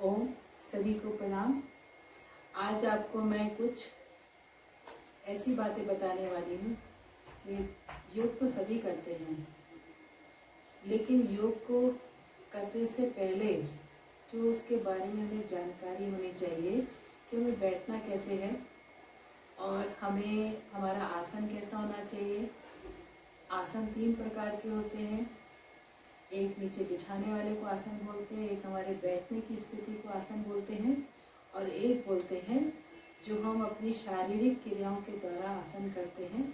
ओम सभी को प्रणाम। आज आपको मैं कुछ ऐसी बातें बताने वाली हूँ कि योग तो सभी करते हैं, लेकिन योग को करने से पहले जो उसके बारे में हमें जानकारी होनी चाहिए कि हमें बैठना कैसे है और हमें हमारा आसन कैसा होना चाहिए। आसन 3 प्रकार के होते हैं। एक नीचे बिछाने वाले को आसन बोलते हैं, एक हमारे बैठने की स्थिति को आसन बोलते हैं और एक बोलते हैं जो हम अपनी शारीरिक क्रियाओं के द्वारा आसन करते हैं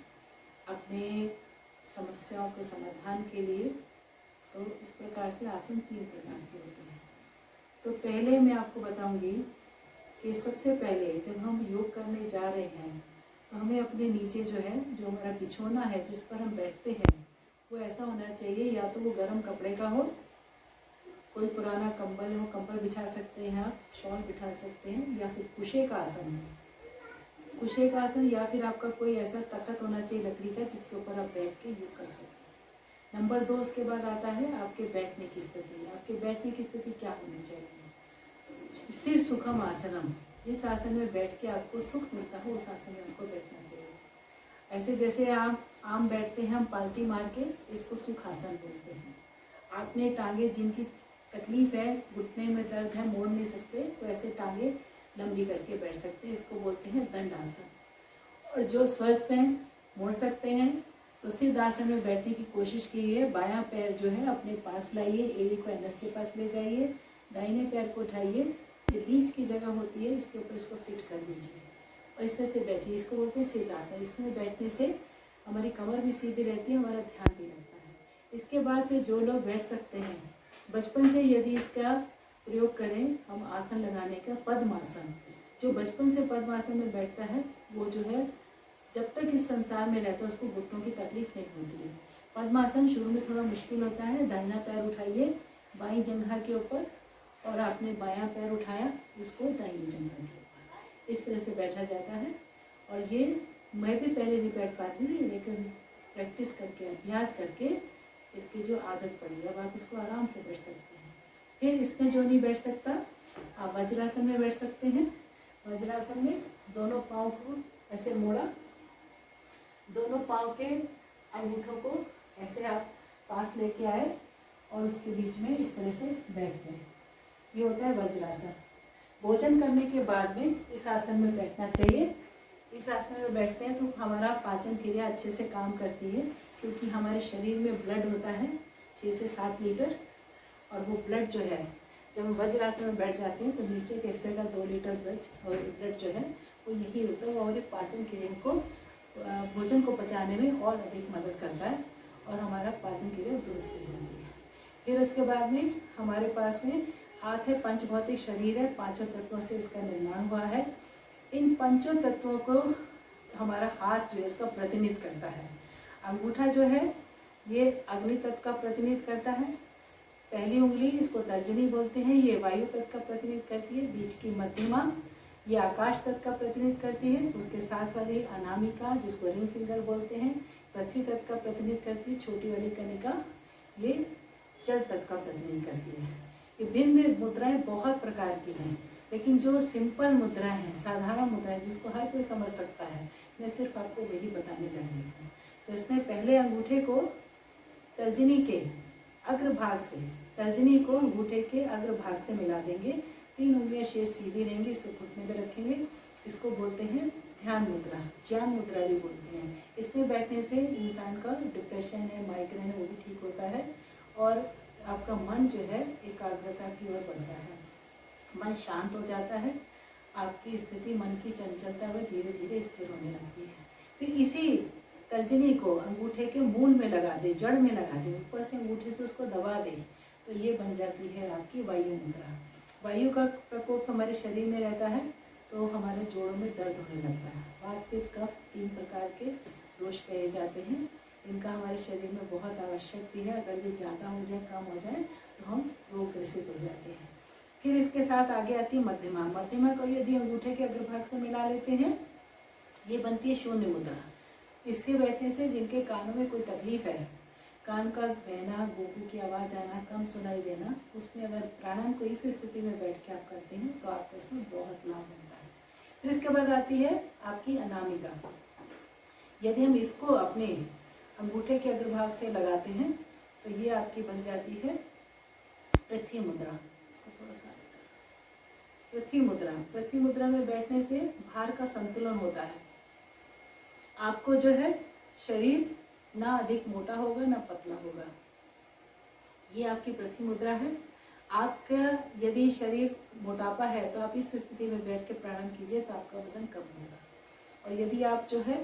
अपने समस्याओं के समाधान के लिए। तो इस प्रकार से आसन 3 प्रकार के होते हैं। तो पहले मैं आपको बताऊंगी कि सबसे पहले जब हम योग करने जा रहे हैं तो हमें अपने नीचे जो हमारा बिछौना है जिस पर हम बैठते हैं वो ऐसा होना चाहिए, या तो वो गर्म कपड़े का हो, कोई पुराना कंबल हो, कंबल बिछा सकते हैं आप, शॉल बिछा सकते हैं, या फिर कुशे का आसन हो, कुशे का आसन, या फिर आपका कोई ऐसा तख्त होना चाहिए लकड़ी का जिसके ऊपर आप बैठ के योग कर सकते हैं। नंबर 2 उसके बाद आता है आपके बैठने की स्थिति। आपके बैठने की स्थिति क्या होनी चाहिए? स्थिर सुखम आसनम। जिस आसन में बैठ के आपको सुख मिलता हो उस आसन में आपको बैठना चाहिए। ऐसे जैसे आप आम बैठते हैं हम पालती मार के, इसको सुखासन बोलते हैं। आपने टांगे जिनकी तकलीफ है, घुटने में दर्द है, मोड़ नहीं सकते, तो ऐसे टांगे लंबी करके बैठ सकते हैं, इसको बोलते हैं दंड आसन। और जो स्वस्थ हैं, मोड़ सकते हैं, तो सिद्ध आसन में बैठने की कोशिश कीजिए। बायां पैर जो है अपने पास लाइए, एड़ी को एनस के पास ले जाइए, दाहिने पैर को उठाइए, ये बीच की जगह होती है इसके ऊपर इसको फिट कर दीजिए और इस तरह से बैठिए। इसको बोलते हैं सिद्ध आसन। इसमें बैठने से हमारी कमर भी सीधी रहती है, हमारा ध्यान भी रहता है। इसके बाद में जो लोग बैठ सकते हैं, बचपन से यदि इसका प्रयोग करें हम आसन लगाने का, पद्मासन। जो बचपन से पद्मासन में बैठता है वो जो है जब तक इस संसार में रहता है उसको घुटनों की तकलीफ नहीं होती है। पद्मासन शुरू में थोड़ा मुश्किल होता है। दाहिना पैर उठाइए बाईं जंघा के ऊपर और आपने बायां पैर उठाया इसको दाहिनी जंघा के ऊपर, इस तरह से बैठा जाता है। और ये मैं भी पहले नहीं बैठ पाती थी, लेकिन प्रैक्टिस करके, अभ्यास करके इसकी जो आदत पड़ी, अब आप इसको आराम से बैठ सकते हैं। फिर इसमें जो नहीं बैठ सकता आप वज्रासन में बैठ सकते हैं। वज्रासन में दोनों पाँव को ऐसे मोड़ा, दोनों पाँव के अंगूठों को ऐसे आप पास लेके आए और उसके बीच में इस तरह से बैठ गए। ये होता है वज्रासन। भोजन करने के बाद में इस आसन में बैठना चाहिए। इस आसन में बैठते हैं तो हमारा पाचन क्रिया अच्छे से काम करती है, क्योंकि हमारे शरीर में ब्लड होता है 6 से 7 लीटर, और वो ब्लड जो है जब हम वज्रासन में बैठ जाते हैं तो नीचे के हिस्से का 2 लीटर ब्लड जो है वो यही होता है। वो हमारे पाचन क्रिया को, भोजन को पचाने में और अधिक मदद करता है और हमारा पाचन क्रिया दुरुस्त हो जाती है। फिर उसके बाद में हमारे पास में हाथ है, पंचभौतिक शरीर है, 5 तत्वों से इसका निर्माण हुआ है। इन 5 तत्वों को हमारा हाथ जो है इसका प्रतिनिधित्व करता है। अंगूठा जो है ये अग्नि तत्व का प्रतिनिधित्व करता है। पहली उंगली इसको तर्जनी बोलते हैं, ये वायु तत्व का प्रतिनिधित्व करती है। बीच की मध्यमा ये आकाश तत्व का प्रतिनिधित्व करती है। उसके साथ वाली अनामिका जिसको रिंग फिंगर बोलते हैं पृथ्वी तत्व का प्रतिनिधित्व करती है। छोटी वाली कनिका ये जल तत्व का प्रतिनिधित्व करती है। ये भिन्न मुद्राएं बहुत प्रकार की हैं, लेकिन जो सिंपल मुद्राएं हैं, साधारण मुद्राएं जिसको हर कोई समझ सकता है, मैं सिर्फ आपको वही बताने जा रही हूँ। तो इसमें पहले अंगूठे को तर्जनी के अग्रभाग से, तर्जनी को अंगूठे के अग्रभाग से मिला देंगे। 3 उंगलियां शेष सीधी रहेंगी, इसे घुटने में रखेंगे। इसको बोलते हैं ध्यान मुद्रा, ज्ञान मुद्रा भी बोलते हैं। इसमें बैठने से इंसान का डिप्रेशन है, माइग्रेन है, वो भी ठीक होता है और आपका मन जो है एकाग्रता की ओर बढ़ता है, मन शांत हो जाता है, आपकी स्थिति मन की चंचलता वह धीरे धीरे स्थिर होने लगती है। फिर इसी तर्जनी को अंगूठे के मूल में लगा दे, जड़ में लगा दे, ऊपर से अंगूठे से उसको दबा दे, तो ये बन जाती है आपकी वायु मुद्रा। वायु का प्रकोप हमारे शरीर में रहता है तो हमारे जोड़ों में दर्द होने लगता है। वात पित्त कफ 3 प्रकार के दोष कहे जाते हैं, इनका हमारे शरीर में बहुत आवश्यक भी है। अगर ये ज़्यादा हो जाए, कम हो जाए तो हम रोग ग्रसित हो जाते हैं। फिर इसके साथ आगे आती है मध्यमा। मध्यमा को यदि अंगूठे के अग्रभाग से मिला लेते हैं, ये बनती है शून्य मुद्रा। इसके बैठने से जिनके कानों में कोई तकलीफ है, कान का बहना, गोपू की आवाज़ आना, कम सुनाई देना, उसमें अगर प्राणायाम को इस स्थिति में बैठ के आप करते हैं तो आपको इसमें बहुत लाभ मिलता है। फिर इसके बाद आती है आपकी अनामिका। यदि हम इसको अपने अंगूठे के अग्रभाग से लगाते हैं तो ये आपकी बन जाती है पृथ्वी मुद्रा। इसको थोड़ा सा पृथ्वी मुद्रा। पृथ्वी मुद्रा में बैठने से भार का संतुलन होता है। आपको जो है शरीर ना अधिक मोटा होगा ना पतला होगा। ये आपकी पृथ्वी मुद्रा है। आपका यदि शरीर मोटापा है तो आप इस स्थिति में बैठ के प्राणायाम कीजिए तो आपका वजन कम होगा, और यदि आप जो है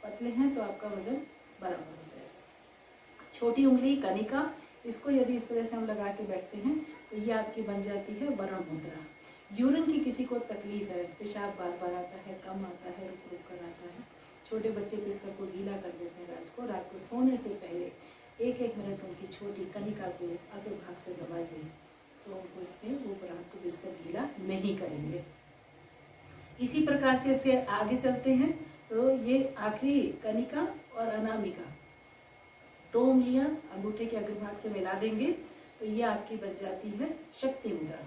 पतले हैं तो आपका वजन बराबर हो जाएगा। छोटी उंगली कनिका, इसको यदि इस तरह से हम लगा के बैठते हैं तो ये आपकी बन जाती है वरुण मुद्रा। यूरिन की किसी को तकलीफ है, पेशाब बार बार आता है, कम आता है, रुक रुक कर आता है, छोटे बच्चे बिस्तर को गीला कर देते हैं रात को सोने से पहले 1-1 मिनट उनकी छोटी कनिका को अग्र भाग से दबाइए तो उनको इसमें वो रात को बिस्तर गीला नहीं करेंगे। इसी प्रकार से इससे आगे चलते हैं तो ये आखिरी कनिका और अनामिका 2 उंगलियां अंगूठे के अग्रभाग से मिला देंगे तो ये आपकी बच जाती है शक्ति मुद्रा।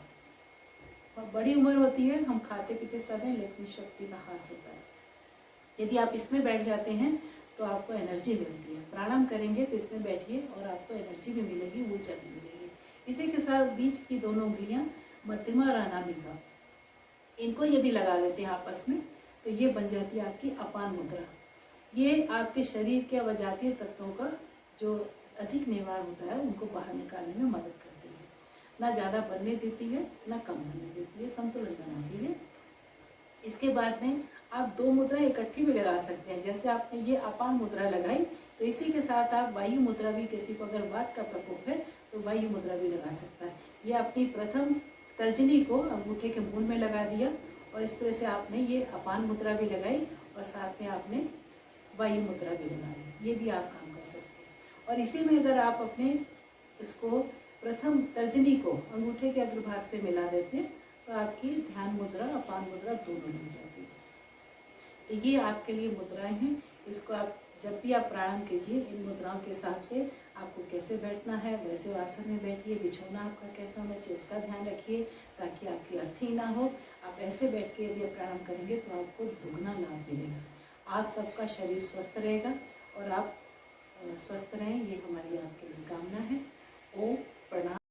और बड़ी उम्र होती है, हम खाते पीते समय, लेकिन शक्ति का ह्रास होता है। यदि आप इसमें बैठ जाते हैं तो आपको एनर्जी मिलती है। प्राणायाम करेंगे तो इसमें बैठिए और आपको एनर्जी भी मिलेगी, ऊर्जा भी मिलेगी। इसी के साथ बीच की दोनों उंगलियां मध्यमा और अनामिका, इनको यदि लगा देते हैं आपस में तो ये बन जाती है आपकी अपान मुद्रा। ये आपके शरीर के अवजातीय तत्वों का जो अधिक निवार होता है उनको बाहर निकालने में मदद करती है। ना ज़्यादा बनने देती है ना कम बनने देती है, संतुलन बनाती है। इसके बाद में आप 2 मुद्रा इकट्ठी भी लगा सकते हैं। जैसे आपने ये अपान मुद्रा लगाई तो इसी के साथ आप वायु मुद्रा भी, किसी को अगर वात का प्रकोप है तो वायु मुद्रा भी लगा सकता है। ये अपनी प्रथम तर्जनी को अंगूठे के मूल में लगा दिया और इस तरह से आपने ये अपान मुद्रा भी लगाई और साथ में आपने वायु मुद्रा भी लगाई। ये भी आप काम कर सकते हैं। और इसी में अगर आप अपने इसको प्रथम तर्जनी को अंगूठे के अग्रभाग से मिला देते हैं तो आपकी ध्यान मुद्रा, अपान मुद्रा दोनों मिल जाती है। तो ये आपके लिए मुद्राएं हैं। इसको आप जब भी आप प्राणायाम कीजिए इन मुद्राओं के हिसाब से आपको कैसे बैठना है वैसे आसन में बैठिए। बिछौना आपका कैसा होना चाहिए उसका ध्यान रखिए ताकि आपकी अर्थी ना हो। आप ऐसे बैठ के यदि आप प्राणायाम करेंगे तो आपको दुगना लाभ मिलेगा। आप सबका शरीर स्वस्थ रहेगा और आप स्वस्थ रहें, ये हमारी आपके लिए कामना है। ओम प्रणाम।